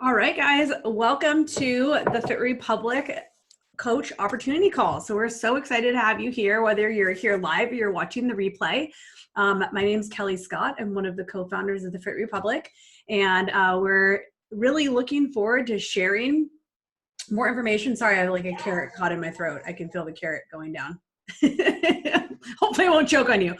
All right, guys, welcome to the Fit Republic Coach Opportunity Call. So we're so excited to have you here, whether you're here live or you're watching the replay. My name is Kelly Scott. I'm one of the co-founders of the Fit Republic, and we're really looking forward to sharing more information. Sorry, I have like a carrot caught in my throat. I can feel the carrot going down. Hopefully I won't choke on you.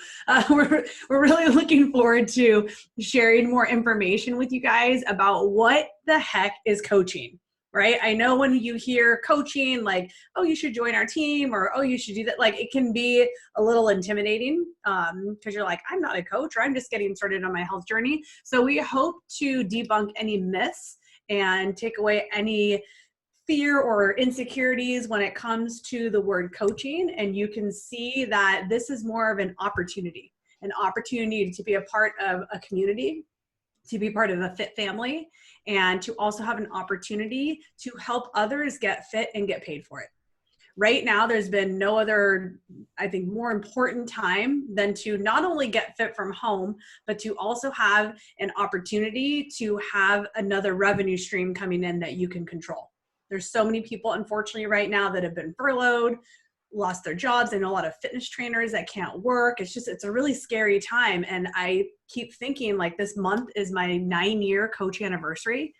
We're really looking forward to sharing more information with you guys about what the heck is coaching, right? I know when you hear coaching, like, oh, you should join our team, or, oh, you should do that. Like, it can be a little intimidating because you're like, I'm not a coach, or I'm just getting started on my health journey. So we hope to debunk any myths and take away any fear or insecurities when it comes to the word coaching, and you can see that this is more of an opportunity to be a part of a community, to be part of a fit family, and to also have an opportunity to help others get fit and get paid for it. Right now, there's been no other, I think, more important time than to not only get fit from home, but to also have an opportunity to have another revenue stream coming in that you can control. There's so many people, unfortunately, right now that have been furloughed, lost their jobs. I know a lot of fitness trainers that can't work. It's a really scary time. And I keep thinking, like, this month is my 9-year coach anniversary.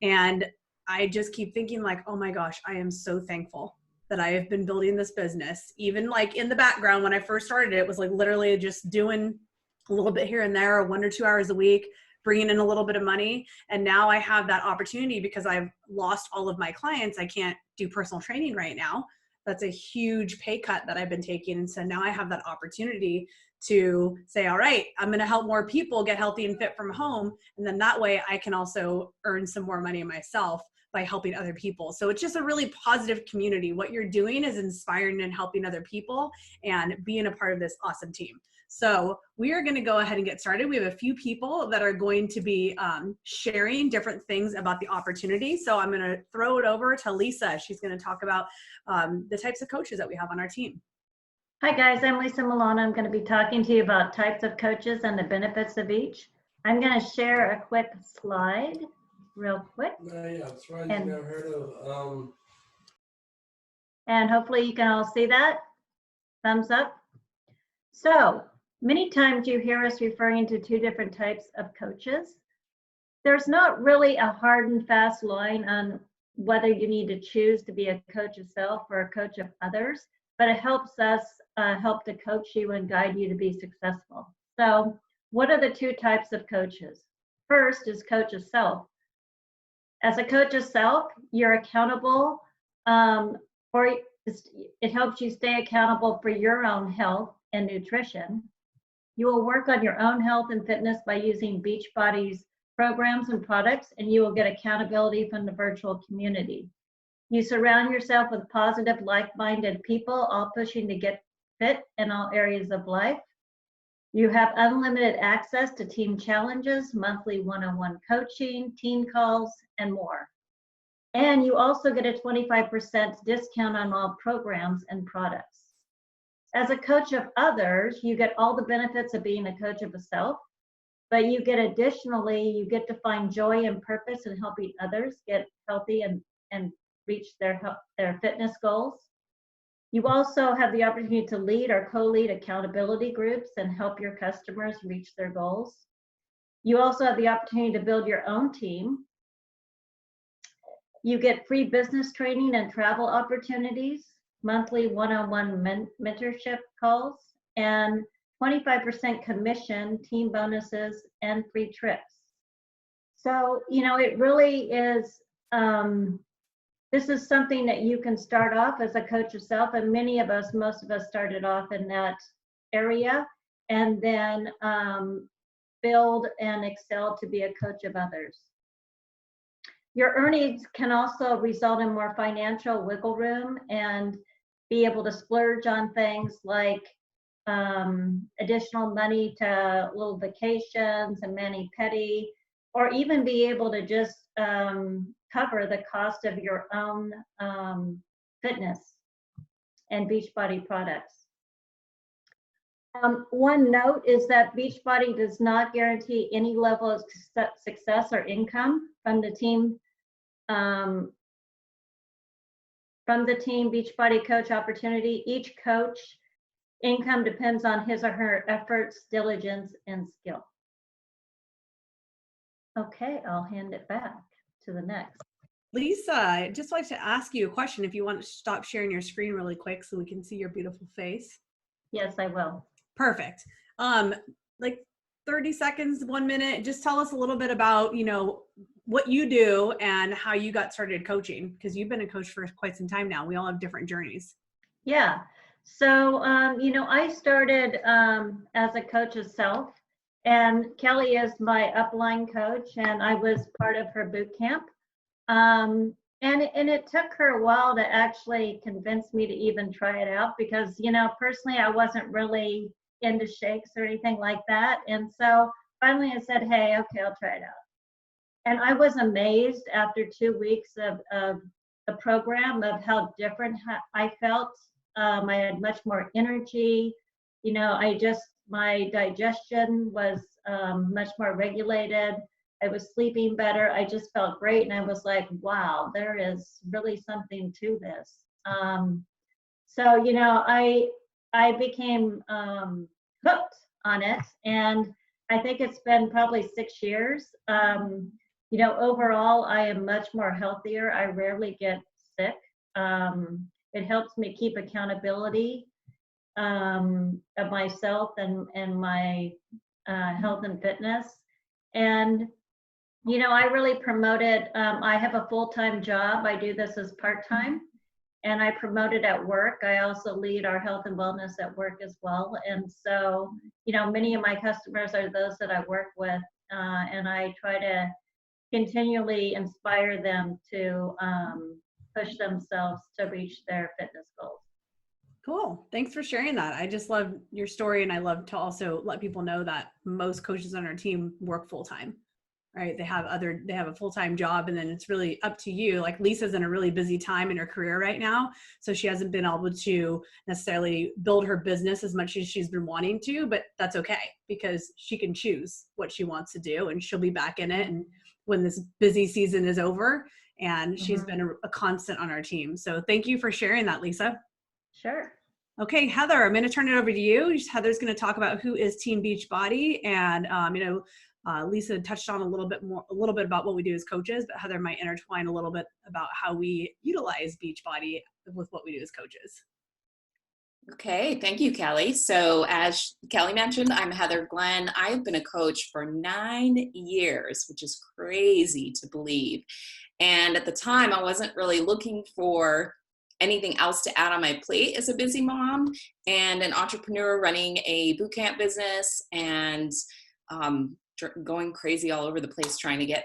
And I just keep thinking, like, oh my gosh, I am so thankful that I have been building this business. Even like in the background, when I first started, it was like literally just doing a little bit here and there, 1 or 2 hours a week, bringing in a little bit of money. And now I have that opportunity because I've lost all of my clients. I can't do personal training right now. That's a huge pay cut that I've been taking. And so now I have that opportunity to say, all right, I'm going to help more people get healthy and fit from home. And then that way I can also earn some more money myself by helping other people. So it's just a really positive community. What you're doing is inspiring and helping other people and being a part of this awesome team. So we are going to go ahead and get started. We have a few people that are going to be sharing different things about the opportunity. So I'm going to throw it over to Lisa. She's going to talk about the types of coaches that we have on our team. Hi guys, I'm Lisa Milano. I'm going to be talking to you about types of coaches and the benefits of each. I'm going to share a quick slide real quick. Yeah, I'm surprised you never heard of. And hopefully you can all see that. Thumbs up. So many times you hear us referring to two different types of coaches. There's not really a hard and fast line on whether you need to choose to be a coach of self or a coach of others, but it helps us help to coach you and guide you to be successful. So what are the two types of coaches? First is coach of self. As a coach of self, you're accountable for, it helps you stay accountable for your own health and nutrition. You will work on your own health and fitness by using Beachbody's programs and products, and you will get accountability from the virtual community. You surround yourself with positive, like-minded people, all pushing to get fit in all areas of life. You have unlimited access to team challenges, monthly one-on-one coaching, team calls, and more. And you also get a 25% discount on all programs and products. As a coach of others, you get all the benefits of being a coach of a self, but you get additionally, you get to find joy and purpose in helping others get healthy and reach their fitness goals. You also have the opportunity to lead or co-lead accountability groups and help your customers reach their goals. You also have the opportunity to build your own team. You get free business training and travel opportunities, monthly one-on-one mentorship calls, and 25% commission, team bonuses, and free trips. So, it really is, this is something that you can start off as a coach of self, and most of us started off in that area, and then build and excel to be a coach of others. Your earnings can also result in more financial wiggle room and be able to splurge on things like additional money to little vacations and mani-pedi, or even be able to just cover the cost of your own fitness and Beachbody products. One note is that Beachbody does not guarantee any level of success or income from the team. Beachbody Coach Opportunity. Each coach income depends on his or her efforts, diligence, and skill. Okay, I'll hand it back to the next. Lisa, I'd just like to ask you a question if you want to stop sharing your screen really quick so we can see your beautiful face. Yes, I will. Perfect. Like 30 seconds, 1 minute, just tell us a little bit about, what you do and how you got started coaching, because you've been a coach for quite some time now. We all have different journeys. Yeah. So, I started as a coach herself, and Kelly is my upline coach, and I was part of her boot camp. And it took her a while to actually convince me to even try it out because, personally, I wasn't really into shakes or anything like that. And so finally I said, hey, okay, I'll try it out. And I was amazed after 2 weeks of the program of how different I felt. I had much more energy. My digestion was much more regulated. I was sleeping better. I just felt great. And I was like, wow, there is really something to this. I became hooked on it. And I think it's been probably 6 years. Overall, I am much more healthier. I rarely get sick. It helps me keep accountability of myself and my health and fitness. And, I really promote it. I have a full-time job. I do this as part-time, and I promote it at work. I also lead our health and wellness at work as well. And so, many of my customers are those that I work with, and I try to continually inspire them to push themselves to reach their fitness goals. Cool. Thanks for sharing that. I just love your story, and I love to also let people know that most coaches on our team work full-time, right? They have a full-time job, and then it's really up to you. Like Lisa's in a really busy time in her career right now, so she hasn't been able to necessarily build her business as much as she's been wanting to, but that's okay because she can choose what she wants to do, and she'll be back in it. And when this busy season is over, and she's been a constant on our team. So thank you for sharing that, Lisa. Sure. Okay, Heather, I'm going to turn it over to you. Heather's going to talk about who is Team Beachbody, and Lisa touched on a little bit about what we do as coaches, but Heather might intertwine a little bit about how we utilize Beachbody with what we do as coaches. Okay, thank you, Kelly. So as Kelly mentioned, I'm Heather Glenn. I've been a coach for 9 years, which is crazy to believe. And at the time, I wasn't really looking for anything else to add on my plate as a busy mom and an entrepreneur running a boot camp business and going crazy all over the place trying to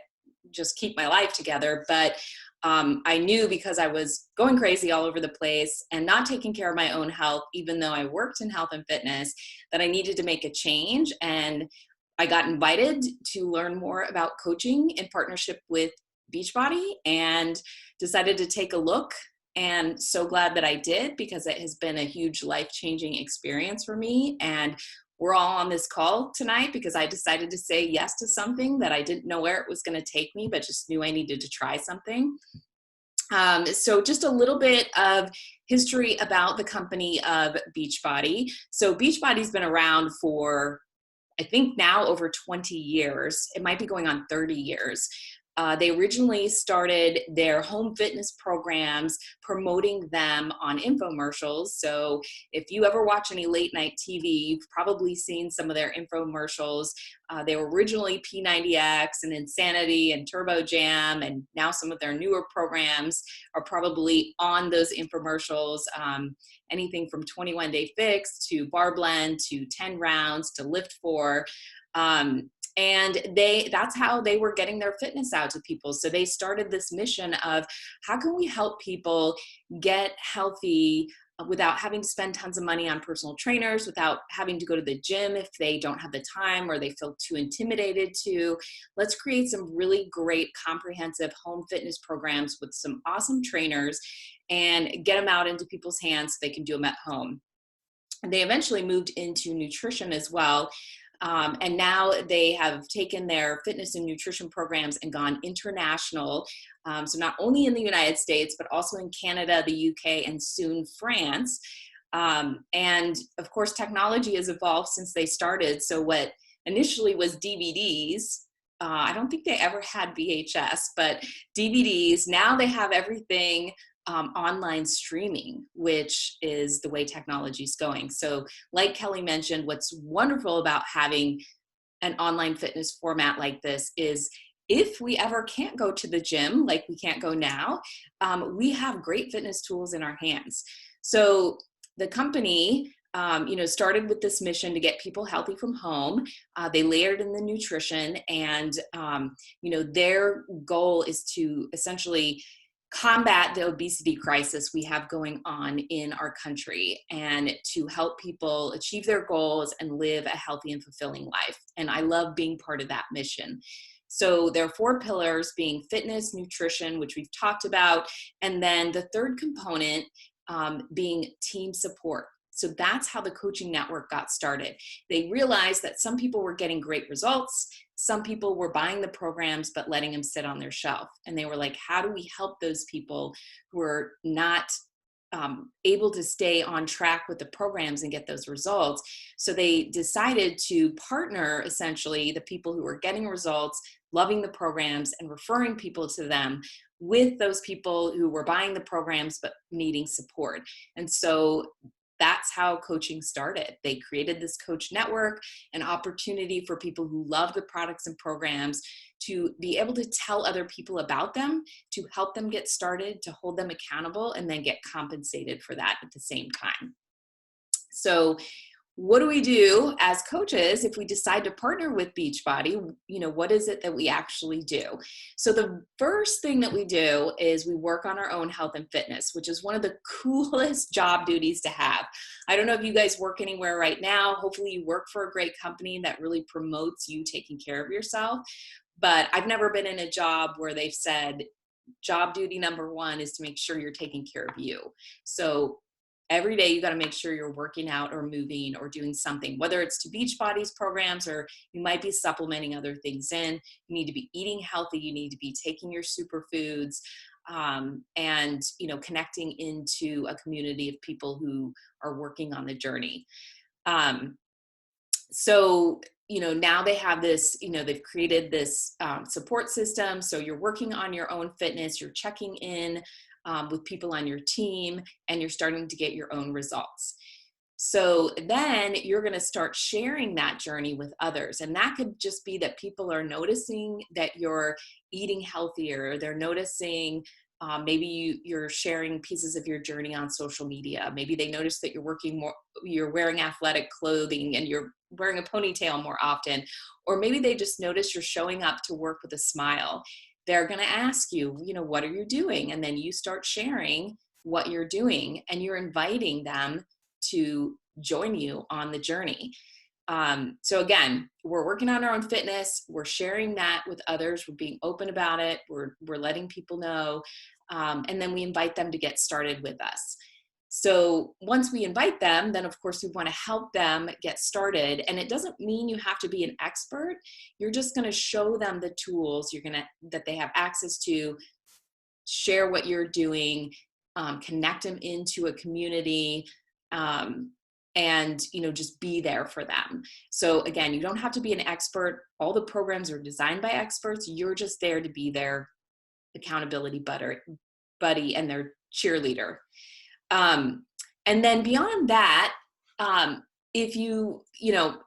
just keep my life together. But I knew because I was going crazy all over the place and not taking care of my own health, even though I worked in health and fitness, that I needed to make a change. And I got invited to learn more about coaching in partnership with Beachbody and decided to take a look. And so glad that I did, because it has been a huge life-changing experience for me. And we're all on this call tonight because I decided to say yes to something that I didn't know where it was going to take me, but just knew I needed to try something. So just a little bit of history about the company of Beachbody. So Beachbody's been around for, I think now over 20 years. It might be going on 30 years. They originally started their home fitness programs promoting them on infomercials. So if you ever watch any late night TV, you've probably seen some of their infomercials. They were originally P90X and Insanity and Turbo Jam, and now some of their newer programs are probably on those infomercials. Anything from 21 Day Fix to Bar Blend to 10 rounds to Lift 4. And that's how they were getting their fitness out to people. So they started this mission of how can we help people get healthy without having to spend tons of money on personal trainers, without having to go to the gym if they don't have the time or they feel too intimidated to. Let's create some really great comprehensive home fitness programs with some awesome trainers and get them out into people's hands so they can do them at home. they eventually moved into nutrition as well. And now they have taken their fitness and nutrition programs and gone international. So not only in the United States, but also in Canada, the UK, and soon France. And of course, technology has evolved since they started. So what initially was DVDs, I don't think they ever had VHS, but DVDs, now they have everything online streaming, which is the way technology is going. So like Kelly mentioned, what's wonderful about having an online fitness format like this is if we ever can't go to the gym, like we can't go now, we have great fitness tools in our hands. So the company, started with this mission to get people healthy from home. They layered in the nutrition, and, their goal is to essentially combat the obesity crisis we have going on in our country and to help people achieve their goals and live a healthy and fulfilling life. And I love being part of that mission. So there are 4 pillars, being fitness, nutrition, which we've talked about, and then the third component being team support. So that's how the coaching network got started. They realized that some people were getting great results. Some people were buying the programs, but letting them sit on their shelf. And they were like, how do we help those people who are not able to stay on track with the programs and get those results? So they decided to partner, essentially, the people who were getting results, loving the programs, and referring people to them with those people who were buying the programs but needing support. And so that's how coaching started. They created this coach network, an opportunity for people who love the products and programs to be able to tell other people about them, to help them get started, to hold them accountable, and then get compensated for that at the same time. So what do we do as coaches if we decide to partner with Beachbody? What is it that we actually do? So the first thing that we do is we work on our own health and fitness, which is one of the coolest job duties to have. I don't know if you guys work anywhere right now. Hopefully you work for a great company that really promotes you taking care of yourself. But I've never been in a job where they've said, job duty number 1 is to make sure you're taking care of you. So every day you got to make sure you're working out or moving or doing something, whether it's to Beachbody's programs or you might be supplementing other things in. You need to be eating healthy. You need to be taking your superfoods and, connecting into a community of people who are working on the journey. So now they have this, they've created this support system. So you're working on your own fitness, you're checking in with people on your team, and you're starting to get your own results. So then you're going to start sharing that journey with others. And that could just be that people are noticing that you're eating healthier. They're noticing maybe you're sharing pieces of your journey on social media. Maybe they notice that you're wearing athletic clothing and you're wearing a ponytail more often. Or maybe they just notice you're showing up to work with a smile. They're going to ask you, what are you doing? And then you start sharing what you're doing, and you're inviting them to join you on the journey. So again, we're working on our own fitness. We're sharing that with others. We're being open about it. We're letting people know. And then we invite them to get started with us. So once we invite them, then of course we want to help them get started. And it doesn't mean you have to be an expert. You're just going to show them the tools that they have access to, share what you're doing, connect them into a community, and just be there for them. So again, you don't have to be an expert. All the programs are designed by experts. You're just there to be their accountability buddy and their cheerleader. And then beyond that, if you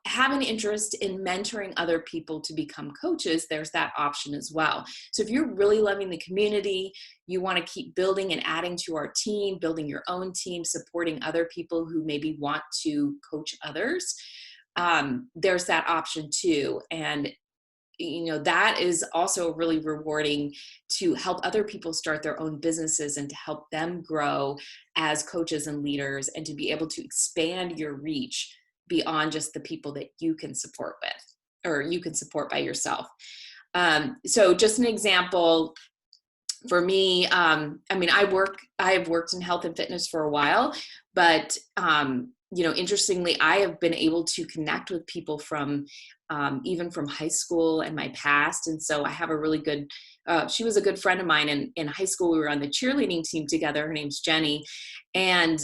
have an interest in mentoring other people to become coaches, there's that option as well. So if you're really loving the community, you want to keep building and adding to our team, building your own team, supporting other people who maybe want to coach others, there's that option too. And that is also really rewarding, to help other people start their own businesses and to help them grow as coaches and leaders, and to be able to expand your reach beyond just the people that you can support with, or you can support by yourself. So just an example for me, I have worked in health and fitness for a while, but interestingly, I have been able to connect with people from even from high school and my past. And so I have a really good, she was a good friend of mine in high school. We were on the cheerleading team together. Her name's Jenny. And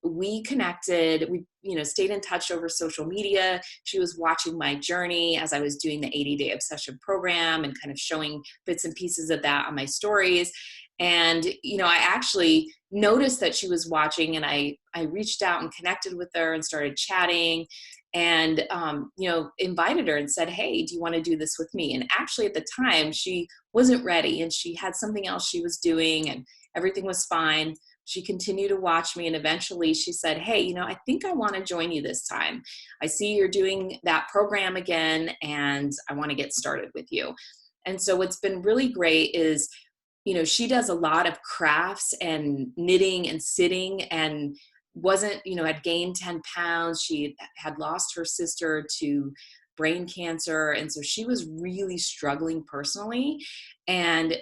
we connected, we, stayed in touch over social media. She was watching my journey as I was doing the 80-day obsession program and kind of showing bits and pieces of that on my stories. And, I actually noticed that she was watching, and I reached out and connected with her and started chatting and, invited her and said, hey, do you want to do this with me? And actually at the time she wasn't ready and she had something else she was doing and everything was fine. She continued to watch me, and eventually she said, hey, I think I want to join you this time. I see you're doing that program again, and I want to get started with you. And so what's been really great is, she does a lot of crafts and knitting and sitting, and wasn't, had gained 10 pounds. She had lost her sister to brain cancer. And so she was really struggling personally. And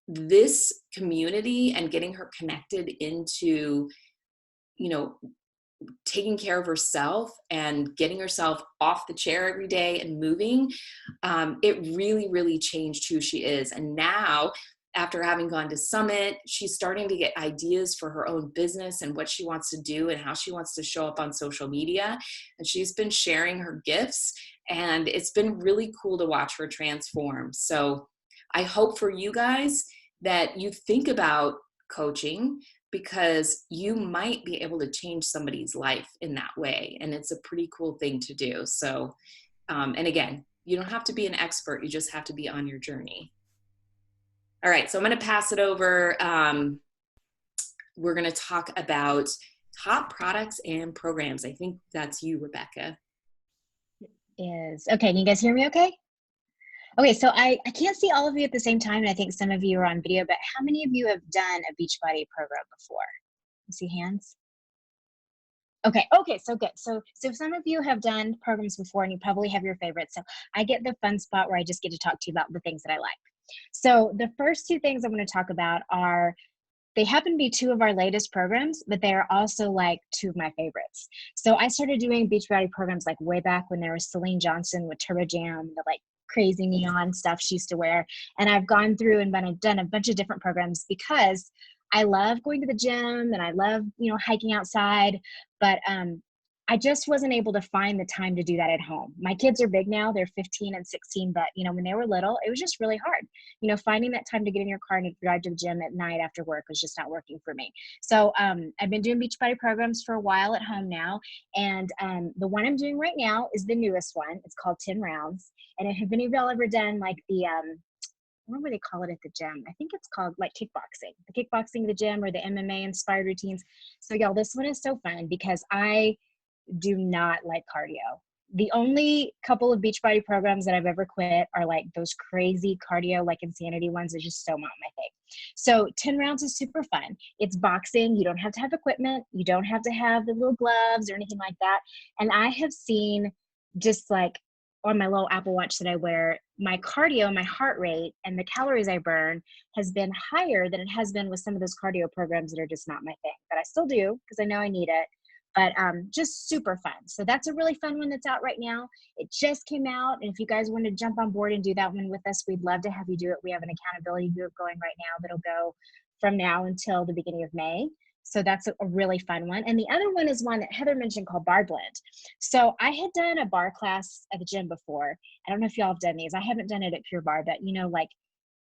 this community and getting her connected into, taking care of herself and getting herself off the chair every day and moving, it really, really changed who she is. And now, after having gone to Summit, she's starting to get ideas for her own business and what she wants to do and how she wants to show up on social media. And she's been sharing her gifts, and it's been really cool to watch her transform. So I hope for you guys that you think about coaching, because you might be able to change somebody's life in that way. And it's a pretty cool thing to do. So, and again, you don't have to be an expert. You just have to be on your journey. All right. So I'm going to pass it over. We're going to talk about top products and programs. I think that's you, Rebecca. Okay. Can you guys hear me okay? Okay, so I can't see all of you at the same time, and I think some of you are on video, but how many of you have done a Beachbody program before? You see hands? Okay, so good. So some of you have done programs before, and you probably have your favorites. So I get the fun spot where I just get to talk to you about the things that I like. So the first two things I'm going to talk about are, they happen to be two of our latest programs, but they are also like two of my favorites. So I started doing Beachbody programs like way back when there was Celine Johnson with Turbo Jam, the like crazy neon stuff she used to wear. And I've gone through and done a bunch of different programs because I love going to the gym and I love, hiking outside, but I just wasn't able to find the time to do that at home. My kids are big now, they're 15 and 16, but when they were little, it was just really hard. Finding that time to get in your car and drive to the gym at night after work was just not working for me. So I've been doing Beachbody programs for a while at home now. And the one I'm doing right now is the newest one. It's called 10 rounds. And have any of y'all ever done like the, what do they call it at the gym? I think it's called like kickboxing, the kickboxing at the gym, or the MMA inspired routines. So y'all, this one is so fun because I do not like cardio. The only couple of Beachbody programs that I've ever quit are like those crazy cardio, like insanity ones that just so not my thing. So 10 rounds is super fun. It's boxing. You don't have to have equipment. You don't have to have the little gloves or anything like that. And I have seen just like on my little Apple Watch that I wear, my cardio, my heart rate, and the calories I burn has been higher than it has been with some of those cardio programs that are just not my thing. But I still do because I know I need it. But just super fun. So that's a really fun one that's out right now. It just came out. And if you guys want to jump on board and do that one with us, we'd love to have you do it. We have an accountability group going right now that'll go from now until the beginning of May. So that's a really fun one. And the other one is one that Heather mentioned called Bar Blend. So I had done a bar class at the gym before. I don't know if y'all have done these. I haven't done it at Pure Bar, but like,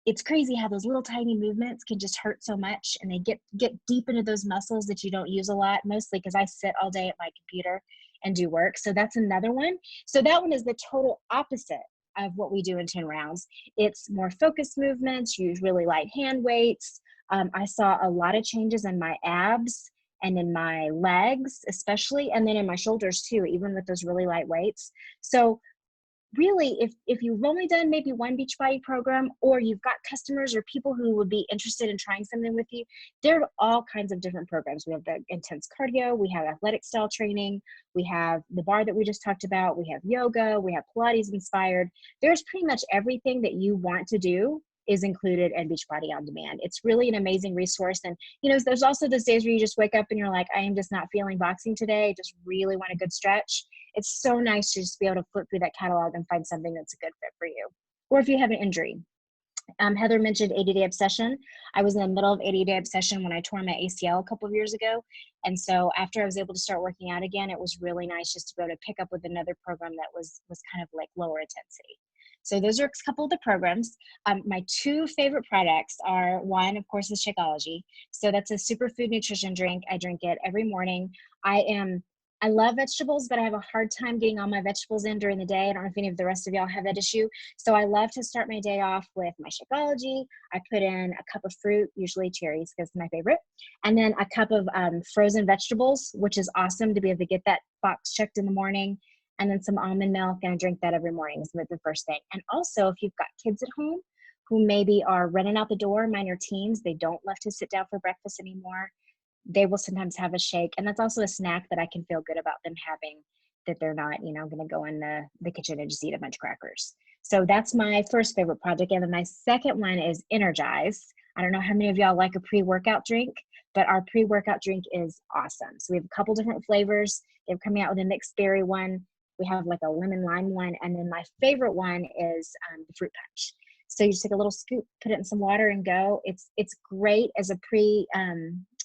it's crazy how those little tiny movements can just hurt so much, and they get deep into those muscles that you don't use a lot, mostly because I sit all day at my computer and do work. So that's another one. So that one is the total opposite of what we do in 10 rounds. It's more focused movements, use really light hand weights. I saw a lot of changes in my abs and in my legs, especially, and then in my shoulders too, even with those really light weights. So really, if you've only done maybe one Beachbody program, or you've got customers or people who would be interested in trying something with you, there are all kinds of different programs. We have the intense cardio, we have athletic style training, we have the bar that we just talked about, we have yoga, we have Pilates inspired. There's pretty much everything that you want to do is included in Beachbody On Demand. It's really an amazing resource. And, you know, there's also those days where you just wake up and you're like, I am just not feeling boxing today. Just really want a good stretch. It's so nice to just be able to flip through that catalog and find something that's a good fit for you. Or if you have an injury. Heather mentioned 80-day obsession. I was in the middle of 80-day obsession when I tore my ACL a couple of years ago. And so after I was able to start working out again, it was really nice just to be able to pick up with another program that was kind of like lower intensity. So those are a couple of the programs. My two favorite products are, one, of course, is Shakeology. So that's a superfood nutrition drink. I drink it every morning. I love vegetables, but I have a hard time getting all my vegetables in during the day. I don't know if any of the rest of y'all have that issue. So I love to start my day off with my Shakeology. I put in a cup of fruit, usually cherries because it's my favorite, and then a cup of frozen vegetables, which is awesome to be able to get that box checked in the morning, and then some almond milk, and I drink that every morning. So that's the first thing. And also, if you've got kids at home who maybe are running out the door, mine are teens, they don't love to sit down for breakfast anymore, they will sometimes have a shake. And that's also a snack that I can feel good about them having, that they're not, you know, going to go in the kitchen and just eat a bunch of crackers. So that's my first favorite project. And then my second one is Energize. I don't know how many of y'all like a pre-workout drink, but our pre-workout drink is awesome. So we have a couple different flavors. They're coming out with a mixed berry one. We have like a lemon lime one. And then my favorite one is the fruit punch. So you just take a little scoop, put it in some water and go. It's great as a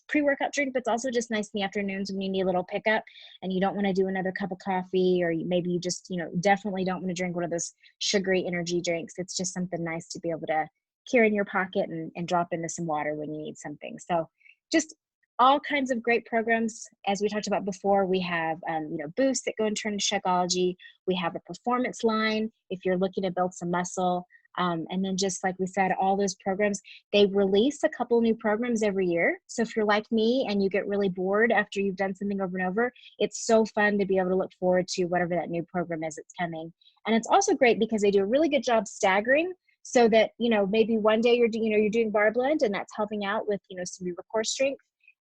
pre-workout drink, but it's also just nice in the afternoons when you need a little pickup and you don't want to do another cup of coffee, or maybe you just, you know, definitely don't want to drink one of those sugary energy drinks. It's just something nice to be able to carry in your pocket and drop into some water when you need something. So just all kinds of great programs. As we talked about before, we have, you know, boosts that go and turn to Shakeology. We have a performance line if you're looking to build some muscle. And then just like we said, all those programs, they release a couple new programs every year. So if you're like me and you get really bored after you've done something over and over, it's so fun to be able to look forward to whatever that new program is that's coming. And it's also great because they do a really good job staggering, so that, you know, maybe one day you're doing bar blend and that's helping out with, you know, some of your core strength.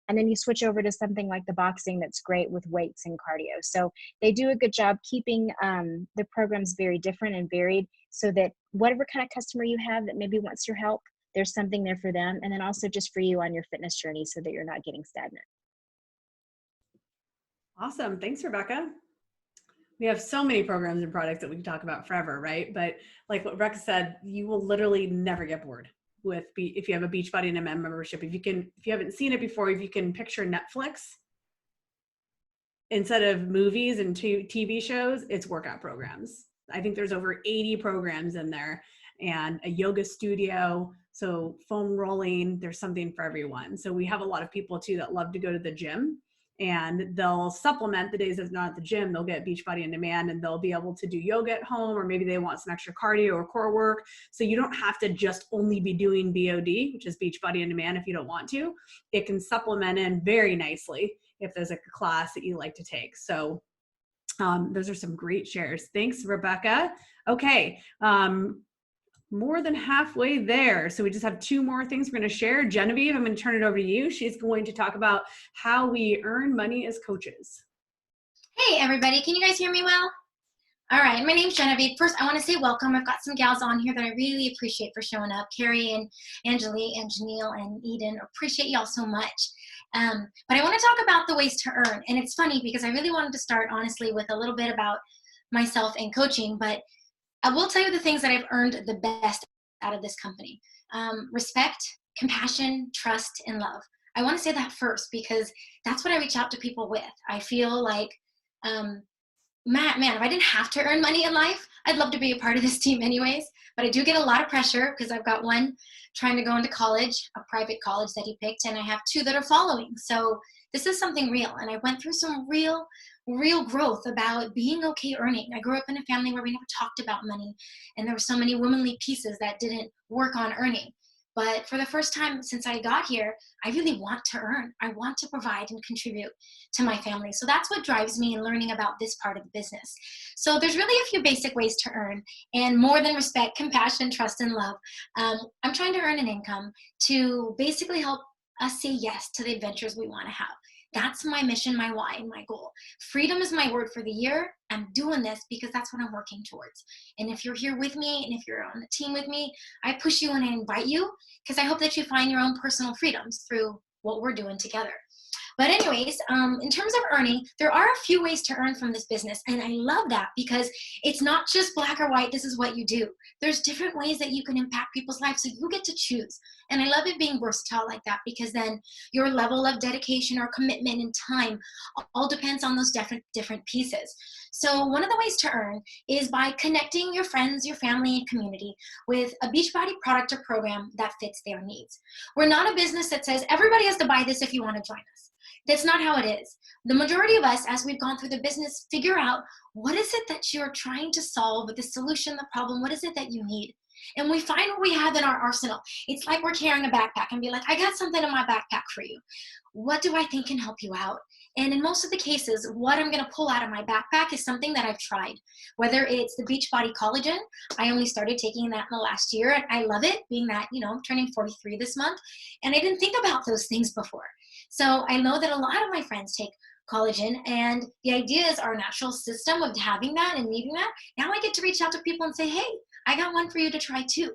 And then you switch over to something like the boxing that's great with weights and cardio. So they do a good job keeping the programs very different and varied, so that whatever kind of customer you have that maybe wants your help, there's something there for them. And then also just for you on your fitness journey, so that you're not getting stagnant. Awesome. Thanks, Rebecca. We have so many programs and products that we can talk about forever, right? But like what Rebecca said, you will literally never get bored with if you have a Beachbody and MM membership. If you haven't seen it before, if you can picture Netflix instead of movies and TV shows, it's workout programs. I think there's over 80 programs in there, and a yoga studio. So foam rolling, there's something for everyone. So we have a lot of people too that love to go to the gym, and they'll supplement the days that's not at the gym. They'll get Beachbody On Demand, and they'll be able to do yoga at home, or maybe they want some extra cardio or core work. So you don't have to just only be doing BOD, which is Beachbody On Demand, if you don't want to. It can supplement in very nicely if there's like a class that you like to take. So those are some great shares. Thanks, Rebecca. Okay. More than halfway there. So we just have two more things we're going to share. Genevieve, I'm going to turn it over to you. She's going to talk about how we earn money as coaches. Hey, everybody. Can you guys hear me well? All right. My name's Genevieve. First, I want to say welcome. I've got some gals on here that I really appreciate for showing up. Carrie and Angelique and Janelle and Eden. Appreciate y'all so much. But I want to talk about the ways to earn. And it's funny because I really wanted to start, honestly, with a little bit about myself and coaching. But I will tell you the things that I've earned the best out of this company. Respect, compassion, trust, and love. I want to say that first because that's what I reach out to people with. I feel like, man, if I didn't have to earn money in life, I'd love to be a part of this team anyways. But I do get a lot of pressure because I've got one trying to go into college, a private college that he picked, and I have two that are following. So this is something real. And I went through some real growth about being okay earning. I grew up in a family where we never talked about money, and there were so many womanly pieces that didn't work on earning. But for the first time since I got here, I really want to earn. I want to provide and contribute to my family. So that's what drives me in learning about this part of the business. So there's really a few basic ways to earn, and more than respect, compassion, trust, and love. I'm trying to earn an income to basically help us say yes to the adventures we want to have. That's my mission, my why, and my goal. Freedom is my word for the year. I'm doing this because that's what I'm working towards. And if you're here with me and if you're on the team with me, I push you and I invite you because I hope that you find your own personal freedoms through what we're doing together. But anyways, in terms of earning, there are a few ways to earn from this business. And I love that because it's not just black or white, this is what you do. There's different ways that you can impact people's lives, so you get to choose. And I love it being versatile like that because then your level of dedication or commitment and time all depends on those different pieces. So one of the ways to earn is by connecting your friends, your family, and community with a Beachbody product or program that fits their needs. We're not a business that says everybody has to buy this if you want to join us. That's not how it is. The majority of us, as we've gone through the business, figure out what is it that you're trying to solve, the solution, the problem, what is it that you need? And we find what we have in our arsenal. It's like we're carrying a backpack and be like, I got something in my backpack for you. What do I think can help you out? And in most of the cases, what I'm going to pull out of my backpack is something that I've tried. Whether it's the Beachbody Collagen, I only started taking that in the last year, and I love it, being that, I'm turning 43 this month, and I didn't think about those things before. So I know that a lot of my friends take collagen, and the idea is our natural system of having that and needing that. Now I get to reach out to people and say, hey, I got one for you to try too.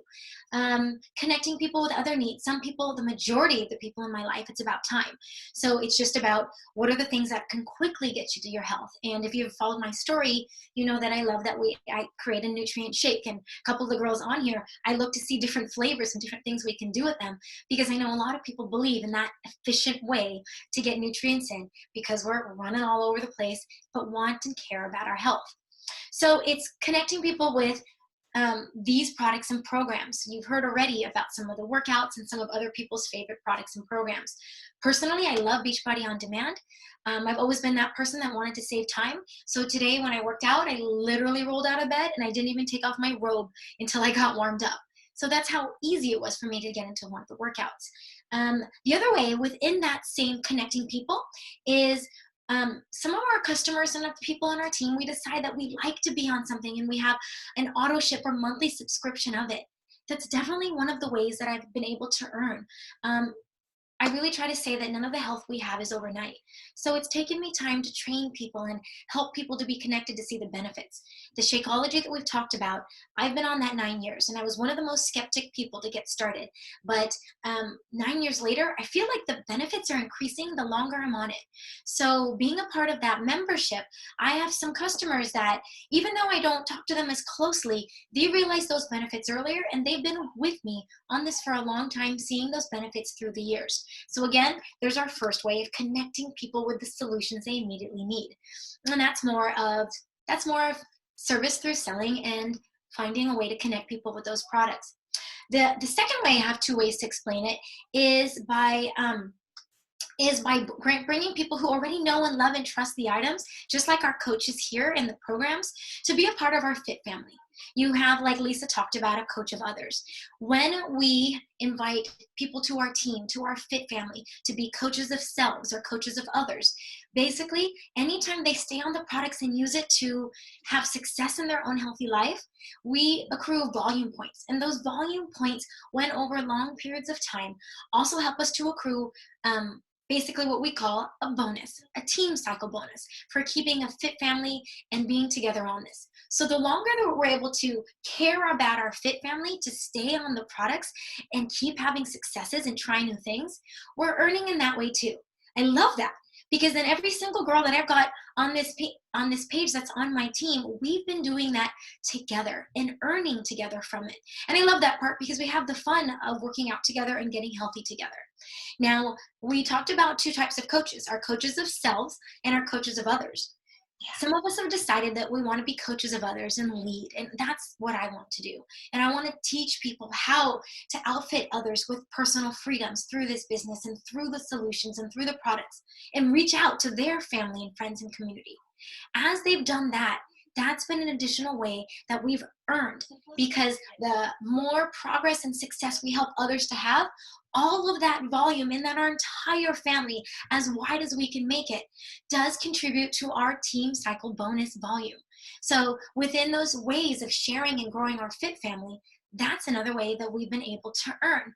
Connecting people with other needs. Some people, the majority of the people in my life, it's about time. So it's just about what are the things that can quickly get you to your health. And if you've followed my story, you know that I love that I create a nutrient shake. And a couple of the girls on here, I look to see different flavors and different things we can do with them because I know a lot of people believe in that efficient way to get nutrients in because we're running all over the place, but want and care about our health. So it's connecting people with these products and programs. You've heard already about some of the workouts and some of other people's favorite products and programs. Personally, I love Beachbody On Demand. I've always been that person that wanted to save time. So today when I worked out, I literally rolled out of bed and I didn't even take off my robe until I got warmed up. So that's how easy it was for me to get into one of the workouts. The other way within that same connecting people is some of our customers and the people on our team, we decide that we like to be on something and we have an auto ship or monthly subscription of it. That's definitely one of the ways that I've been able to earn. I really try to say that none of the health we have is overnight. So it's taken me time to train people and help people to be connected to see the benefits. The Shakeology that we've talked about, I've been on that 9 years and I was one of the most skeptic people to get started. But 9 years later, I feel like the benefits are increasing the longer I'm on it. So being a part of that membership, I have some customers that even though I don't talk to them as closely, they realize those benefits earlier and they've been with me on this for a long time, seeing those benefits through the years. So again, there's our first way of connecting people with the solutions they immediately need. And that's more of service through selling and finding a way to connect people with those products. The second way, I have two ways to explain it, is by bringing people who already know and love and trust the items, just like our coaches here in the programs, to be a part of our Fit family. You have, like Lisa talked about, a coach of others. When we invite people to our team, to our Fit family, to be coaches of selves or coaches of others, basically, anytime they stay on the products and use it to have success in their own healthy life, we accrue volume points. And those volume points, when over long periods of time, also help us to accrue basically what we call a bonus, a team cycle bonus for keeping a Fit family and being together on this. So the longer that we're able to care about our Fit family, to stay on the products and keep having successes and try new things, we're earning in that way too. I love that because then every single girl that I've got on this page that's on my team, we've been doing that together and earning together from it. And I love that part because we have the fun of working out together and getting healthy together. Now, we talked about two types of coaches, our coaches of selves and our coaches of others. Some of us have decided that we want to be coaches of others and lead, and that's what I want to do. And I want to teach people how to outfit others with personal freedoms through this business and through the solutions and through the products and reach out to their family and friends and community. As they've done that, that's been an additional way that we've earned, because the more progress and success we help others to have, all of that volume in that our entire family, as wide as we can make it, does contribute to our team cycle bonus volume. So within those ways of sharing and growing our Fit family, that's another way that we've been able to earn.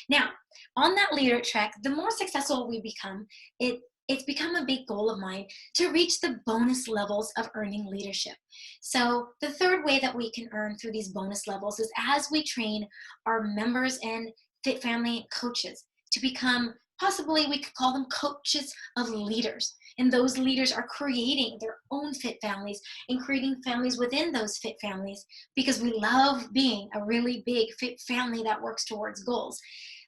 Now, on that leader track, the more successful we become, it it's become a big goal of mine to reach the bonus levels of earning leadership. So the third way that we can earn through these bonus levels is as we train our members and Fit Family coaches to become, possibly we could call them coaches of leaders. And those leaders are creating their own fit families and creating families within those fit families, because we love being a really big fit family that works towards goals.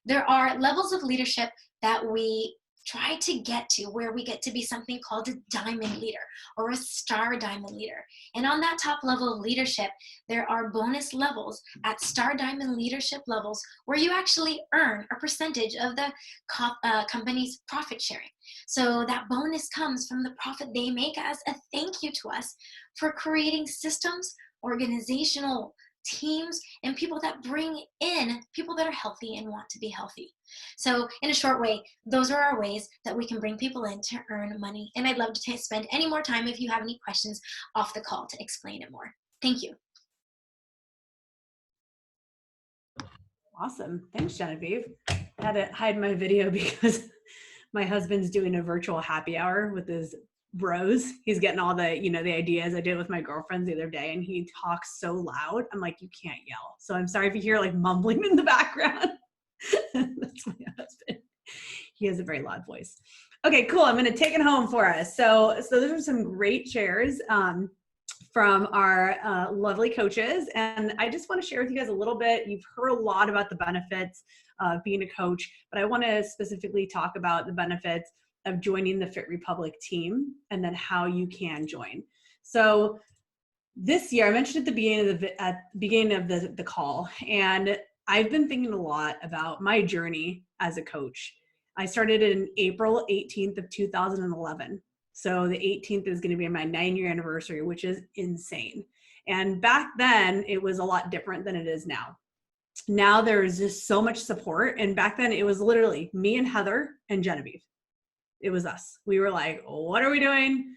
There are levels of leadership that we try to get to where we get to be something called a diamond leader or a star diamond leader. And on that top level of leadership, there are bonus levels at star diamond leadership levels where you actually earn a percentage of the company's profit sharing. So that bonus comes from the profit they make as a thank you to us for creating systems, organizational teams, and people that bring in people that are healthy and want to be healthy. So in a short way, those are our ways that we can bring people in to earn money. And I'd love to spend any more time if you have any questions off the call to explain it more. Thank you. Awesome. Thanks, Genevieve. I had to hide my video because my husband's doing a virtual happy hour with his bros. He's getting all the, the ideas. I did with my girlfriends the other day, and he talks so loud. I'm like, you can't yell. So I'm sorry if you hear like mumbling in the background. That's my husband. He has a very loud voice. Okay, cool. I'm going to take it home for us. So those are some great shares from our lovely coaches. And I just want to share with you guys a little bit. You've heard a lot about the benefits of being a coach, but I want to specifically talk about the benefits of joining the Fit Republic team and then how you can join. So this year, I mentioned at the beginning of the call, and I've been thinking a lot about my journey as a coach. I started in April 18th of 2011. So the 18th is going to be my 9-year anniversary, which is insane. And back then it was a lot different than it is now. Now there's just so much support. And back then it was literally me and Heather and Genevieve. It was us. We were like, what are we doing?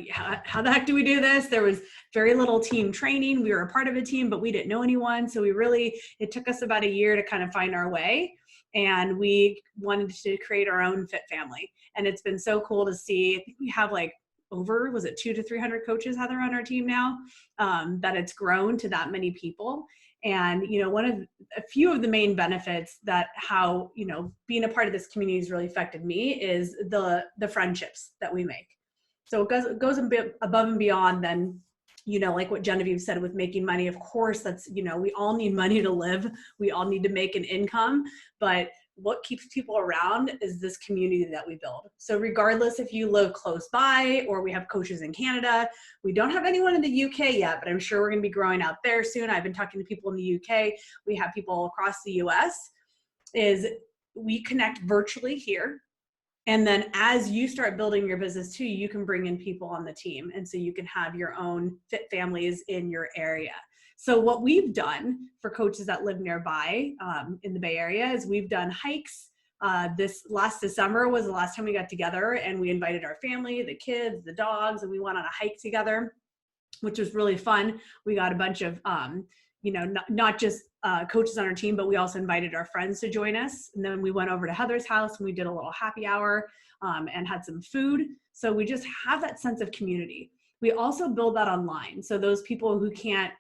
How the heck do we do this? There was very little team training. We were a part of a team, but we didn't know anyone. So it took us about a year to kind of find our way. And we wanted to create our own fit family. And it's been so cool to see. I think we have like over, was it 200 to 300 coaches, Heather, on our team now, that it's grown to that many people. And, one of a few of the main benefits that how, being a part of this community has really affected me is the friendships that we make. So it goes a bit above and beyond than, like what Genevieve said with making money. Of course, that's, we all need money to live. We all need to make an income, but what keeps people around is this community that we build. So regardless if you live close by or we have coaches in Canada, we don't have anyone in the UK yet, but I'm sure we're going to be growing out there soon. I've been talking to people in the UK. We have people across the US. Is we connect virtually here. And then as you start building your business too, you can bring in people on the team. And so you can have your own fit families in your area. So what we've done for coaches that live nearby in the Bay Area is we've done hikes. This last December was the last time we got together, and we invited our family, the kids, the dogs, and we went on a hike together, which was really fun. We got a bunch of, not just coaches on our team, but we also invited our friends to join us. And then we went over to Heather's house and we did a little happy hour and had some food. So we just have that sense of community. We also build that online. So those people who can't,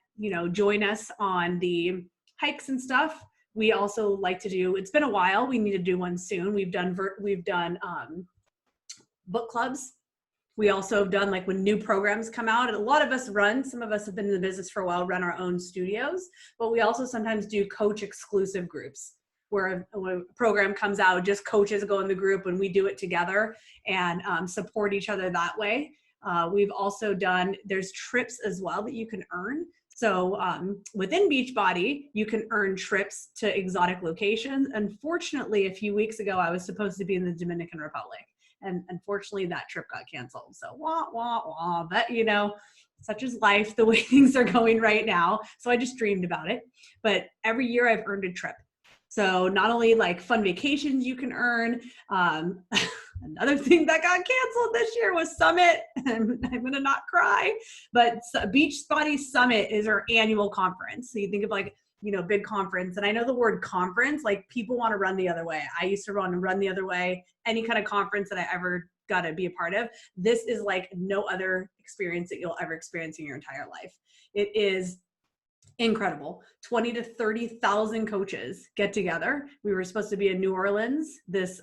join us on the hikes and stuff, we also like to do, it's been a while, we need to do one soon. We've done book clubs. We also have done, like, when new programs come out, and a lot of us some of us have been in the business for a while, run our own studios, but we also sometimes do coach exclusive groups where when a program comes out, just coaches go in the group and we do it together and support each other that way. We've also done, there's trips as well that you can earn. So within Beachbody, you can earn trips to exotic locations. Unfortunately, a few weeks ago, I was supposed to be in the Dominican Republic. And unfortunately, that trip got canceled. So wah, wah, wah. But, such is life, the way things are going right now. So I just dreamed about it. But every year I've earned a trip. So not only like fun vacations you can earn, another thing that got canceled this year was Summit. I'm going to not cry, but Beachbody Summit is our annual conference. So you think of like big conference. And I know the word conference, like people want to run the other way. I used to run the other way, any kind of conference that I ever got to be a part of. This is like no other experience that you'll ever experience in your entire life. It is incredible. 20 to 30,000 coaches get together. We were supposed to be in New Orleans this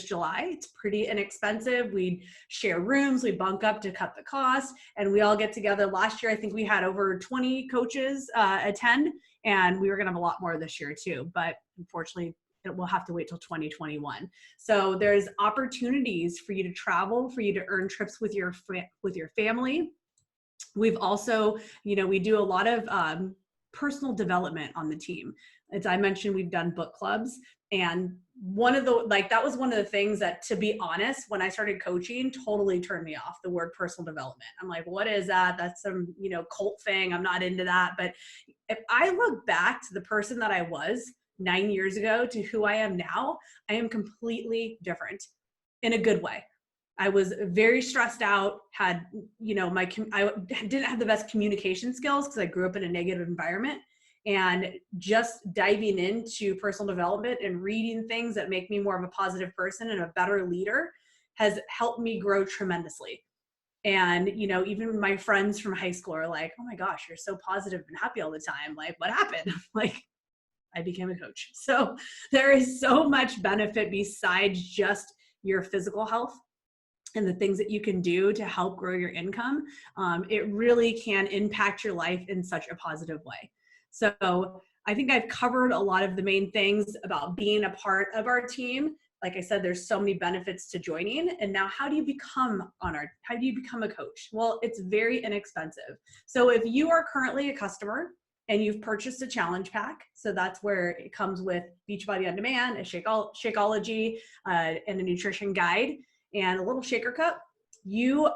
July. It's pretty inexpensive. We share rooms, we bunk up to cut the cost, and we all get together. Last year, I think we had over 20 coaches attend, and we were going to have a lot more this year too. But unfortunately, we'll have to wait till 2021. So there's opportunities for you to travel, for you to earn trips with your family. We've also, we do a lot of personal development on the team. As I mentioned, we've done book clubs, and that was one of the things that, to be honest, when I started coaching, totally turned me off, the word personal development. I'm like, what is that? That's some, cult thing. I'm not into that. But if I look back to the person that I was 9 years ago to who I am now, I am completely different in a good way. I was very stressed out, I didn't have the best communication skills because I grew up in a negative environment, and just diving into personal development and reading things that make me more of a positive person and a better leader has helped me grow tremendously. And, even my friends from high school are like, oh my gosh, you're so positive and happy all the time. Like, what happened? Like, I became a coach. So there is so much benefit besides just your physical health and the things that you can do to help grow your income. It really can impact your life in such a positive way. So I think I've covered a lot of the main things about being a part of our team. Like I said, there's so many benefits to joining. And now how do you become a coach? Well, it's very inexpensive. So if you are currently a customer and you've purchased a challenge pack, so that's where it comes with Beachbody On Demand, a Shakeology, and a nutrition guide, and a little shaker cup, you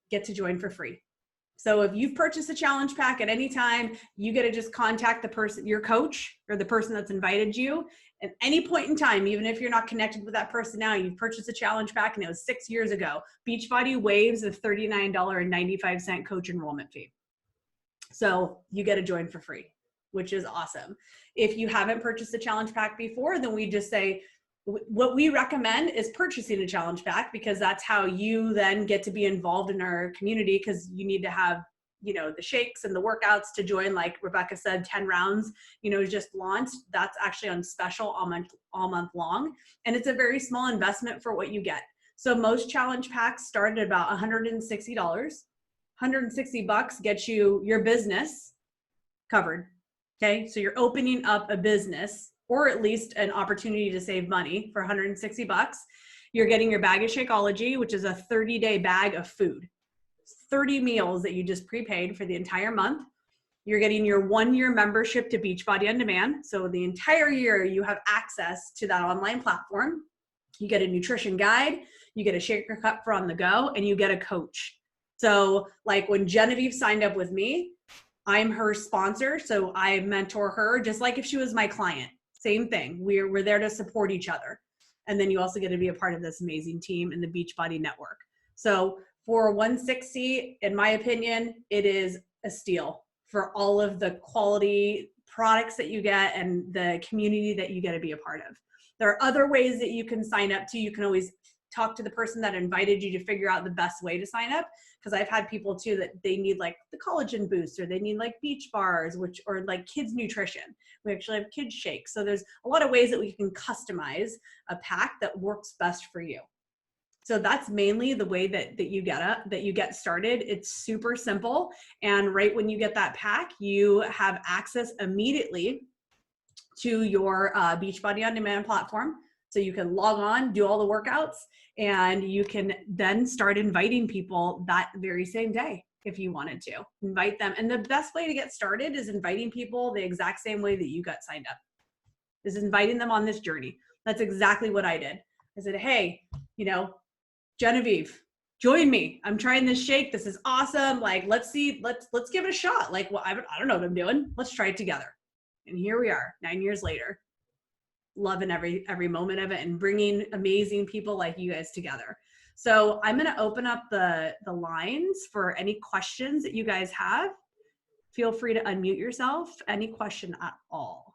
get to join for free. So if you've purchased a challenge pack at any time, you get to just contact your coach or the person that's invited you at any point in time. Even if you're not connected with that person now, you've purchased a challenge pack and it was 6 years ago, Beachbody waives a $39.95 coach enrollment fee. So you get to join for free, which is awesome. If you haven't purchased a challenge pack before, then we just say, what we recommend is purchasing a challenge pack, because that's how you then get to be involved in our community, because you need to have, the shakes and the workouts to join. Like Rebecca said, 10 rounds, just launched. That's actually on special all month long. And it's a very small investment for what you get. So most challenge packs start at about $160. $160 gets you your business covered. Okay. So you're opening up a business, or at least an opportunity to save money for $160. You're getting your bag of Shakeology, which is a 30-day bag of food. 30 meals that you just prepaid for the entire month. You're getting your 1-year membership to Beachbody On Demand. So the entire year you have access to that online platform. You get a nutrition guide, you get a shaker cup for on the go, and you get a coach. So like when Genevieve signed up with me, I'm her sponsor. So I mentor her just like if she was my client. Same thing. We're there to support each other. And then you also get to be a part of this amazing team in the Beachbody network. So for $160, in my opinion, it is a steal for all of the quality products that you get and the community that you get to be a part of. There are other ways that you can sign up to. You can always talk to the person that invited you to figure out the best way to sign up. Because I've had people too that they need like the collagen boost, or they need like beach bars, or like kids nutrition. We actually have kids shakes. So there's a lot of ways that we can customize a pack that works best for you. So that's mainly the way that you get started. It's super simple. And right when you get that pack, you have access immediately to your Beachbody On Demand platform. So you can log on, do all the workouts, and you can then start inviting people that very same day if you wanted to. Invite them. And the best way to get started is inviting people the exact same way that you got signed up, is inviting them on this journey. That's exactly what I did. I said, hey, Genevieve, join me. I'm trying this shake. This is awesome. Like, let's give it a shot. Like, well, I don't know what I'm doing. Let's try it together. And here we are 9 years later, loving every moment of it and bringing amazing people like you guys together. So I'm going to open up the lines for any questions that you guys have. Feel free to unmute yourself. Any question at all.